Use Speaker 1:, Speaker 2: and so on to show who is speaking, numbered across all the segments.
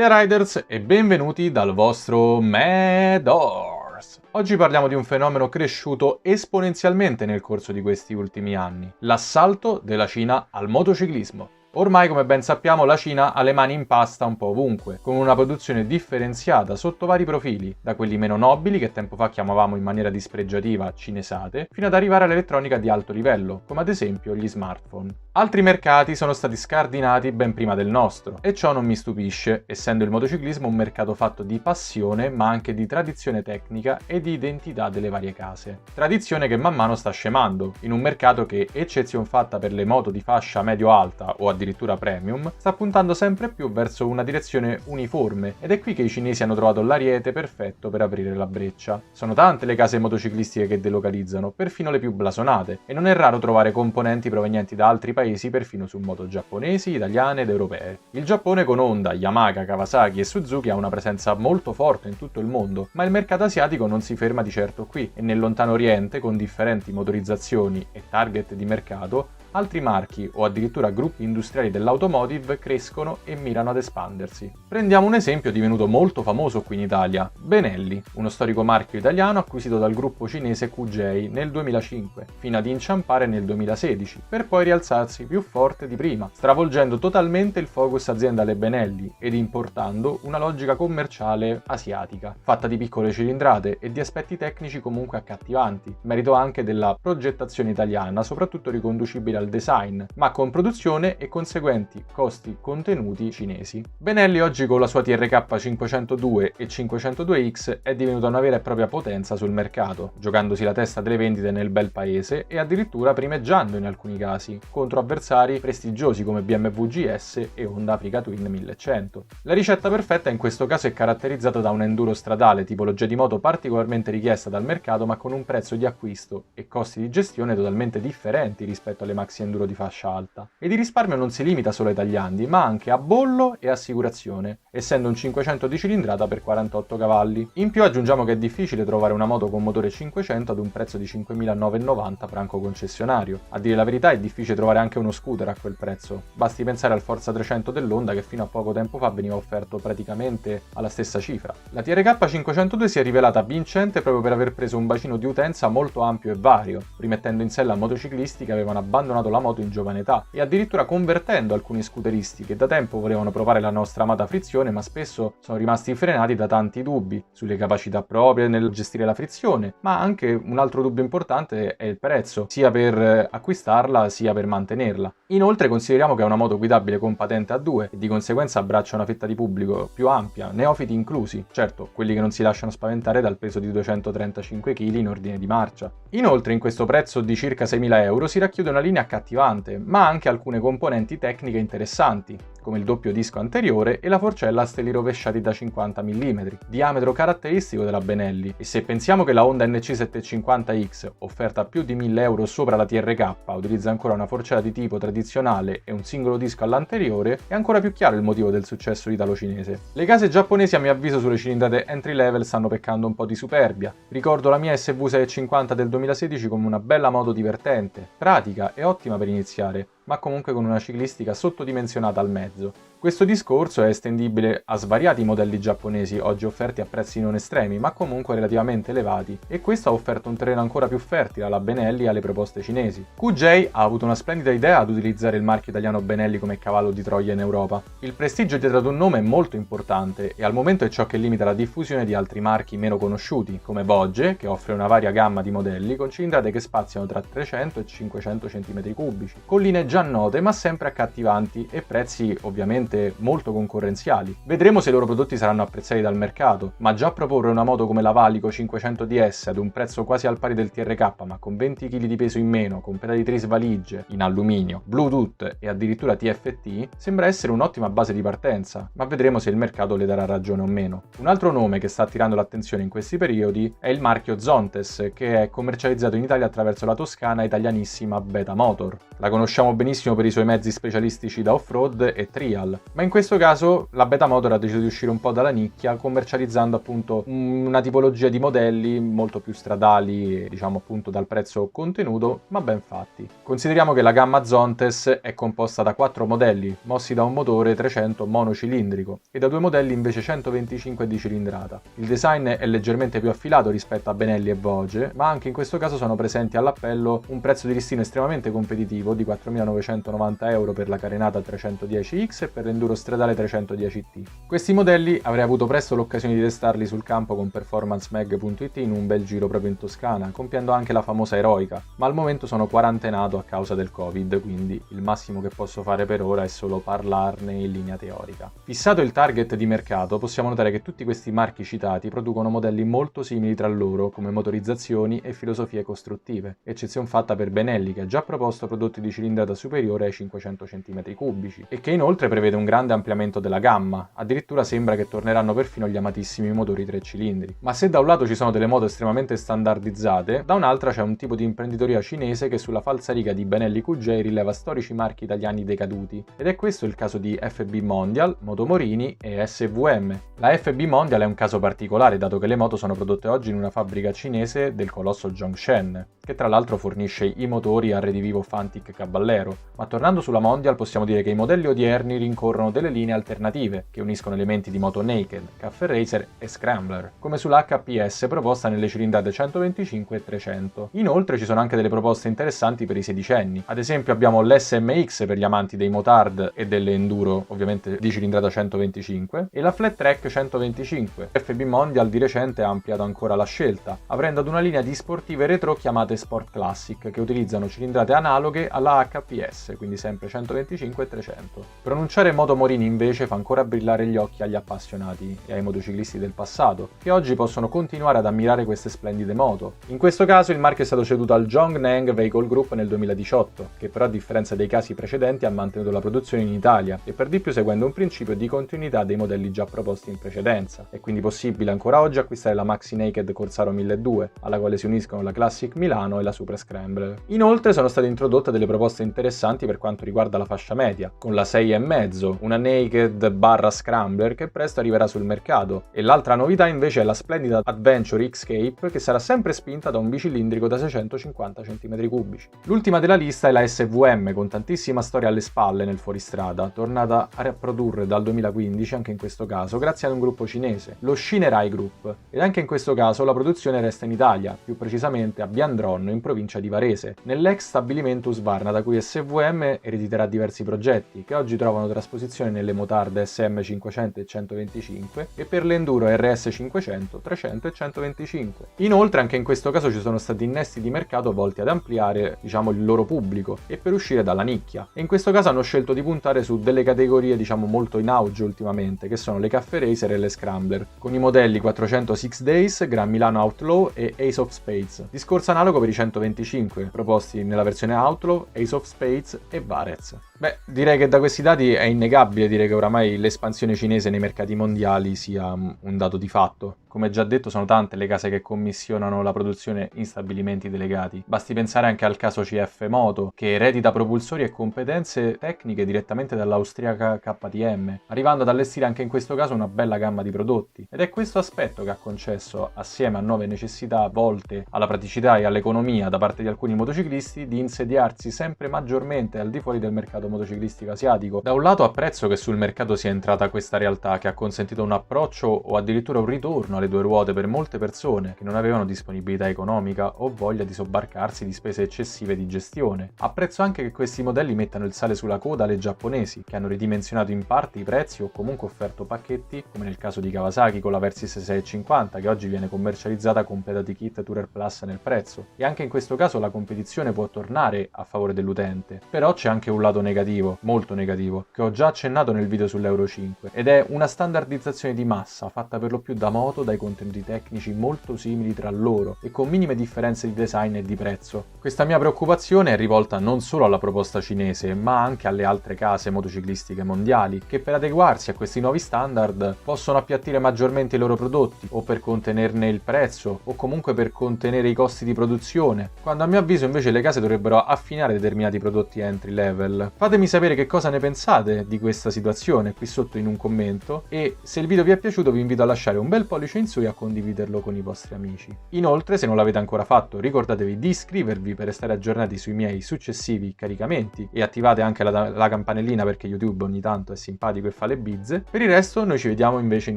Speaker 1: Hey Riders e benvenuti dal vostro Medors! Oggi parliamo di un fenomeno cresciuto esponenzialmente nel corso di questi ultimi anni, l'assalto della Cina al motociclismo. Ormai, come ben sappiamo, la Cina ha le mani in pasta un po' ovunque, con una produzione differenziata sotto vari profili, da quelli meno nobili, che tempo fa chiamavamo in maniera dispregiativa cinesate, fino ad arrivare all'elettronica di alto livello, come ad esempio gli smartphone. Altri mercati sono stati scardinati ben prima del nostro, e ciò non mi stupisce, essendo il motociclismo un mercato fatto di passione, ma anche di tradizione tecnica e di identità delle varie case. Tradizione che man mano sta scemando, in un mercato che, eccezion fatta per le moto di fascia medio-alta o addirittura premium, sta puntando sempre più verso una direzione uniforme, ed è qui che i cinesi hanno trovato l'ariete perfetto per aprire la breccia. Sono tante le case motociclistiche che delocalizzano, perfino le più blasonate, e non è raro trovare componenti provenienti da altri paesi perfino su moto giapponesi, italiane ed europee. Il Giappone con Honda, Yamaha, Kawasaki e Suzuki ha una presenza molto forte in tutto il mondo, ma il mercato asiatico non si ferma di certo qui, e nel lontano oriente, con differenti motorizzazioni e target di mercato, altri marchi o addirittura gruppi industriali dell'automotive crescono e mirano ad espandersi. Prendiamo un esempio divenuto molto famoso qui in Italia, Benelli, uno storico marchio italiano acquisito dal gruppo cinese QJ nel 2005, fino ad inciampare nel 2016, per poi rialzarsi più forte di prima, stravolgendo totalmente il focus aziendale Benelli ed importando una logica commerciale asiatica, fatta di piccole cilindrate e di aspetti tecnici comunque accattivanti, merito anche della progettazione italiana, soprattutto riconducibile al design, ma con produzione e conseguenti costi contenuti cinesi. Benelli oggi con la sua TRK 502 e 502X è divenuta una vera e propria potenza sul mercato, giocandosi la testa delle vendite nel bel paese e addirittura primeggiando in alcuni casi, contro avversari prestigiosi come BMW GS e Honda Africa Twin 1100. La ricetta perfetta in questo caso è caratterizzata da un enduro stradale, tipologia di moto particolarmente richiesta dal mercato ma con un prezzo di acquisto e costi di gestione totalmente differenti rispetto alle maxi enduro di fascia alta. Ed il risparmio non si limita solo ai tagliandi, ma anche a bollo e assicurazione, essendo un 500 di cilindrata per 48 cavalli. In più aggiungiamo che è difficile trovare una moto con motore 500 ad un prezzo di 5.990 franco concessionario. A dire la verità è difficile trovare anche uno scooter a quel prezzo. Basti pensare al Forza 300 dell'Honda che fino a poco tempo fa veniva offerto praticamente alla stessa cifra. La TRK 502 si è rivelata vincente proprio per aver preso un bacino di utenza molto ampio e vario, rimettendo in sella motociclisti che avevano abbandonato la moto in giovane età e addirittura convertendo alcuni scooteristi che da tempo volevano provare la nostra amata frizione ma spesso sono rimasti frenati da tanti dubbi sulle capacità proprie nel gestire la frizione, ma anche un altro dubbio importante è il prezzo, sia per acquistarla sia per mantenerla. Inoltre consideriamo che è una moto guidabile con patente A2 e di conseguenza abbraccia una fetta di pubblico più ampia, neofiti inclusi, certo quelli che non si lasciano spaventare dal peso di 235 kg in ordine di marcia. Inoltre in questo prezzo di circa 6.000 euro si racchiude una linea accattivante, ma anche alcune componenti tecniche interessanti, come il doppio disco anteriore e la forcella a steli rovesciati da 50 mm, diametro caratteristico della Benelli, e se pensiamo che la Honda NC750X, offerta a più di 1.000 euro sopra la TRK, utilizza ancora una forcella di tipo tradizionale e un singolo disco all'anteriore, è ancora più chiaro il motivo del successo italo-cinese. Le case giapponesi a mio avviso sulle cilindrate entry level stanno peccando un po' di superbia. Ricordo la mia SV 650 del 2016 come una bella moto divertente, pratica e ottima per iniziare, ma comunque con una ciclistica sottodimensionata al mezzo. Questo discorso è estendibile a svariati modelli giapponesi oggi offerti a prezzi non estremi, ma comunque relativamente elevati, e questo ha offerto un terreno ancora più fertile alla Benelli e alle proposte cinesi. QJ ha avuto una splendida idea ad utilizzare il marchio italiano Benelli come cavallo di Troia in Europa. Il prestigio dietro ad un nome è molto importante e al momento è ciò che limita la diffusione di altri marchi meno conosciuti, come Voge, che offre una varia gamma di modelli con cilindrate che spaziano tra 300 e 500 cm3, con linee già note ma sempre accattivanti e prezzi ovviamente molto concorrenziali. Vedremo se i loro prodotti saranno apprezzati dal mercato, ma già proporre una moto come la Valico 500 DS ad un prezzo quasi al pari del TRK ma con 20 kg di peso in meno, con pedali trisvalige in alluminio, Bluetooth e addirittura TFT sembra essere un'ottima base di partenza, ma vedremo se il mercato le darà ragione o meno. Un altro nome che sta attirando l'attenzione in questi periodi è il marchio Zontes, che è commercializzato in Italia attraverso la toscana italianissima Beta Motor. La conosciamo benissimo per i suoi mezzi specialistici da off-road e trial, Mondial. Ma in questo caso la Beta Motor ha deciso di uscire un po' dalla nicchia, commercializzando appunto una tipologia di modelli molto più stradali, diciamo appunto dal prezzo contenuto, ma ben fatti. Consideriamo che la gamma Zontes è composta da 4 modelli, mossi da un motore 300 monocilindrico, e da 2 modelli invece 125 di cilindrata. Il design è leggermente più affilato rispetto a Benelli e Voge, ma anche in questo caso sono presenti all'appello un prezzo di listino estremamente competitivo di 4.990 euro per la carenata 310X e per l'enduro stradale 310T. Questi modelli avrei avuto presto l'occasione di testarli sul campo con performancemag.it in un bel giro proprio in Toscana, compiendo anche la famosa eroica, ma al momento sono quarantenato a causa del Covid, quindi il massimo che posso fare per ora è solo parlarne in linea teorica. Fissato il target di mercato, possiamo notare che tutti questi marchi citati producono modelli molto simili tra loro come motorizzazioni e filosofie costruttive, eccezion fatta per Benelli che ha già proposto prodotti di cilindrata superiore ai 500 cm3 e che inoltre prevede un grande ampliamento della gamma, addirittura sembra che torneranno perfino gli amatissimi motori 3 cilindri. Ma se da un lato ci sono delle moto estremamente standardizzate, da un'altra c'è un tipo di imprenditoria cinese che sulla falsariga di Benelli QJ rileva storici marchi italiani decaduti, ed è questo il caso di FB Mondial, Moto Morini e SVM. La FB Mondial è un caso particolare dato che le moto sono prodotte oggi in una fabbrica cinese del colosso Zhongshan, che tra l'altro fornisce i motori a Redivivo Fantic Caballero, ma tornando sulla Mondial possiamo dire che i modelli odierni rincorrono delle linee alternative che uniscono elementi di moto naked, caffè racer e scrambler, come sulla HPS proposta nelle cilindrate 125 e 300. Inoltre ci sono anche delle proposte interessanti per i sedicenni, ad esempio abbiamo l'SMX per gli amanti dei motard e delle enduro, ovviamente di cilindrata 125, e la Flat Track 125. FB Mondial di recente ha ampliato ancora la scelta, aprendo ad una linea di sportive retro chiamate Sport Classic, che utilizzano cilindrate analoghe alla HPS, quindi sempre 125 e 300. Pronunciare Moto Morini invece fa ancora brillare gli occhi agli appassionati e ai motociclisti del passato, che oggi possono continuare ad ammirare queste splendide moto. In questo caso il marchio è stato ceduto al Zhongneng Vehicle Group nel 2018, che però a differenza dei casi precedenti ha mantenuto la produzione in Italia e per di più seguendo un principio di continuità dei modelli già proposti in precedenza. È quindi possibile ancora oggi acquistare la Maxi Naked Corsaro 1200, alla quale si uniscono la Classic Milano e la Super Scrambler. Inoltre sono state introdotte delle proposte interessanti per quanto riguarda la fascia media, con la 6,5, una Naked barra Scrambler che presto arriverà sul mercato, e l'altra novità invece è la splendida Adventure X-Cape che sarà sempre spinta da un bicilindrico da 650 cm3. L'ultima della lista è la SVM, con tantissima storia alle spalle nel fuoristrada, tornata a riprodurre dal 2015 anche in questo caso grazie ad un gruppo cinese, lo Shinerai Group, ed anche in questo caso la produzione resta in Italia, più precisamente a Biandron in provincia di Varese, nell'ex stabilimento Husqvarna da cui SVM erediterà diversi progetti che oggi trovano trasposizione nelle motard SM500 e 125 e per l'enduro RS500, 300 e 125. Inoltre anche in questo caso ci sono stati innesti di mercato volti ad ampliare, diciamo, il loro pubblico e per uscire dalla nicchia, e in questo caso hanno scelto di puntare su delle categorie diciamo molto in auge ultimamente, che sono le caffè racer e le scrambler, con i modelli 400 Six Days, Gran Milano Outlaw e Ace of Spades. Discorso analogo per i 125, proposti nella versione Outlaw, Ace of Spades e Varez. Beh, direi che da questi dati è innegabile dire che oramai l'espansione cinese nei mercati mondiali sia un dato di fatto. Come già detto, sono tante le case che commissionano la produzione in stabilimenti delegati. Basti pensare anche al caso CF Moto, che eredita propulsori e competenze tecniche direttamente dall'austriaca KTM, arrivando ad allestire anche in questo caso una bella gamma di prodotti. Ed è questo aspetto che ha concesso, assieme a nuove necessità volte alla praticità e all'economia da parte di alcuni motociclisti, di insediarsi sempre maggiormente al di fuori del mercato motociclistico asiatico. Da un lato apprezzo che sul mercato sia entrata questa realtà che ha consentito un approccio o addirittura un ritorno alle due ruote per molte persone che non avevano disponibilità economica o voglia di sobbarcarsi di spese eccessive di gestione. Apprezzo anche che questi modelli mettano il sale sulla coda alle giapponesi, che hanno ridimensionato in parte i prezzi o comunque offerto pacchetti, come nel caso di Kawasaki con la Versys 650, che oggi viene commercializzata completa di kit Tourer Plus nel prezzo. E anche in questo caso la competizione può tornare a favore dell'utente. Però c'è anche un lato negativo, molto negativo, che ho già accennato nel video sull'Euro 5, ed è una standardizzazione di massa fatta per lo più da moto dai contenuti tecnici molto simili tra loro e con minime differenze di design e di prezzo. Questa mia preoccupazione è rivolta non solo alla proposta cinese, ma anche alle altre case motociclistiche mondiali, che per adeguarsi a questi nuovi standard possono appiattire maggiormente i loro prodotti, o per contenerne il prezzo, o comunque per contenere i costi di produzione, quando a mio avviso invece le case dovrebbero affinare determinati prodotti entry level. Fatemi sapere che cosa ne pensate di questa situazione qui sotto in un commento, e se il video vi è piaciuto vi invito a lasciare un bel pollice in su e a condividerlo con i vostri amici. Inoltre, se non l'avete ancora fatto, ricordatevi di iscrivervi per restare aggiornati sui miei successivi caricamenti e attivate anche la campanellina perché YouTube ogni tanto è simpatico e fa le bizze. Per il resto noi ci vediamo invece in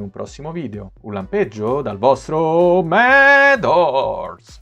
Speaker 1: un prossimo video. Un lampeggio dal vostro Medors!